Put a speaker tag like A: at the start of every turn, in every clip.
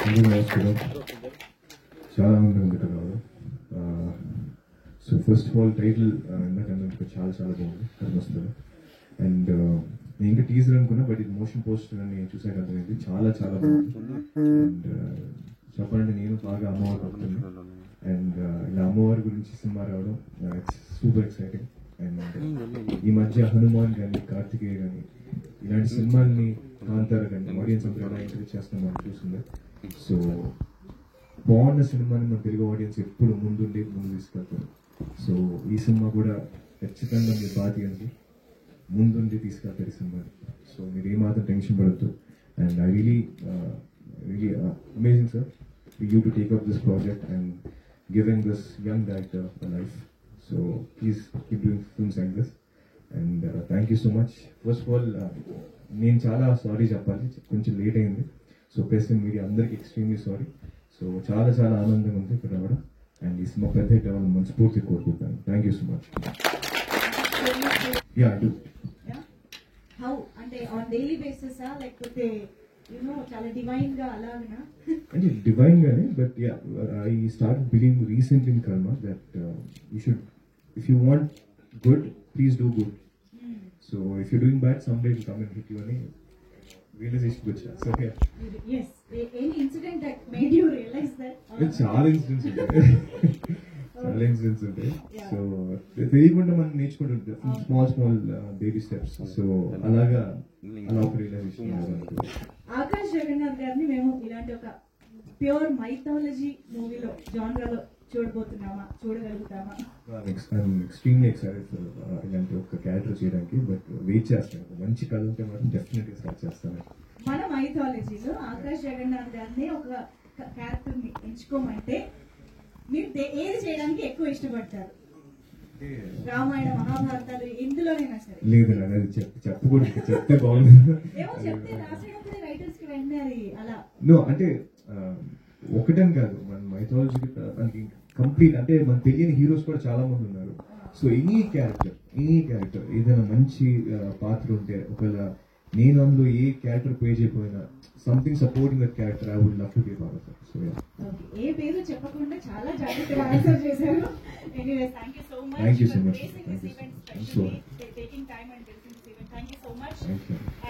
A: నమస్కారం. చాలా మంది ఉంది కదా. So first of all title ఇందాక చాలా చాలా బాగుంది, కర్మస్తుంది. అండ్ నేను ఇంకా టీజర్ అనుకున్నా, బట్ ఇది మోషన్ పోస్టర్ అని చూసాక అర్థమైంది, చాలా చాలా బాగుంది. అండ్ చెప్పాలంటే నేను బాగా అమ్మవారు భక్తుని, అండ్ ఇలా అమ్మవారి గురించి సినిమా రావడం ఇట్స్ సూపర్ ఎక్సైటింగ్. అండ్ ఈ మధ్య హనుమాన్ కానీ కార్తికేయ కానీ ఇలాంటి సినిమాల్ని కాంతార కానీ ఆడియన్స్ అంతా ఎలా ఎంకరేజ్ చేస్తున్నాం మనం చూస్తుంది. సో బాగున్న సినిమాని మన తెలుగు ఆడియన్స్ ఎప్పుడు ముందు తీసుకెళ్తారు. సో ఈ సినిమా కూడా ఖచ్చితంగా మీరు బాధ్యతకి ముందుండి తీసుకెళ్తారు ఈ సినిమాని. సో మీరు ఏమాత్రం టెన్షన్ పడద్దు. And I really amazing sir you to take up this project and giving this young director a life. So please keep doing films like this. And thank you so much. First of all నేను చాలా sorry చెప్పాలి, కొంచెం late అయింది. So press and media అందరికి extremely sorry. So చాలా చాలా ఆనందంగా ఉంది ఇక్కడ రావడం. అండ్ ఈ సినిమా పెద్ద హిట్ అవ్వాలని మనస్ఫూర్తి కోరుకుంటాను. Thank you so much. Ya I do.
B: How అంటే ఆన్ డైలీ బేసిస్ లేకపోతే చాలా డివైన్ గా అలాగనా?
A: అంటే డివైన్ గానే, but ya I start believing recently in karma that you should, if you want good, please do good. So if you doing bad, some day it will come and hit you అని realization వచ్చా. So
B: yes, any incident that made you realize that?
A: చాలా incidents ఉంటాయి, చాలా incidents ఉంటాయి. So తెలియకుండా మనం నేర్చుకుంటుంటాం small small baby steps. So అలాగా అలా ఒక రియలైజేషన్.
B: ఆకాష్ జగన్నాథ్ గారిని మేము ఇలాంటి ఒక ప్యూర్ మైథాలజీ మూవీలో జానరాలో చూడగలుగుతామా?
A: ఎక్స్ట్రీమ్లీ ఎక్సైటెడ్ ఫర్ ఇలాంటి ఒక క్యారెక్టర్ చేయడానికి. బట్ వెయిట్ చేస్తాను, మంచి కథ ఉంటే మాత్రం డెఫినెట్గా స్టార్ట్ చేస్తాను.
B: మన మైథాలజీలో ఆకాష్ జగన్నాథ్ గారిని ఒక క్యారెక్టర్ ని ఎంచుకోమంటే మీరు ఏది చేయడానికి ఎక్కువ ఇష్టపడతారు? రామాయణ మహాభారతాలు ఎందులోనైనా సరే.
A: లేదు అది చెప్పకూడదు, చెప్తే బాగుంది.
B: ఏమో చెప్తే రాసేటప్పుడు రైటర్స్ కి వెంటనే అలా
A: అంటే ఒకటని కాదు, మన మైథాలజీకి కంప్లీట్ అంటే మనకు తెలియని హీరోస్ కూడా చాలా మంది ఉన్నారు. సో ఎనీ క్యారెక్టర్ ఏదైనా మంచి పాత్ర ఉంటే, ఒకవేళ నేను అందులో ఏ క్యారెక్టర్ ప్లే చేయకపోయినా something supporting that character, I would love to be part of it. So
B: ఏ పేరు చెప్పకుండా చాలా జాగ్రత్తగా ఆన్సర్ చేశారు. Anyways thank you so much.
A: Thank you so much.
B: Taking time and doing this event. Thank you so much.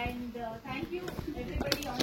B: And thank you everybody on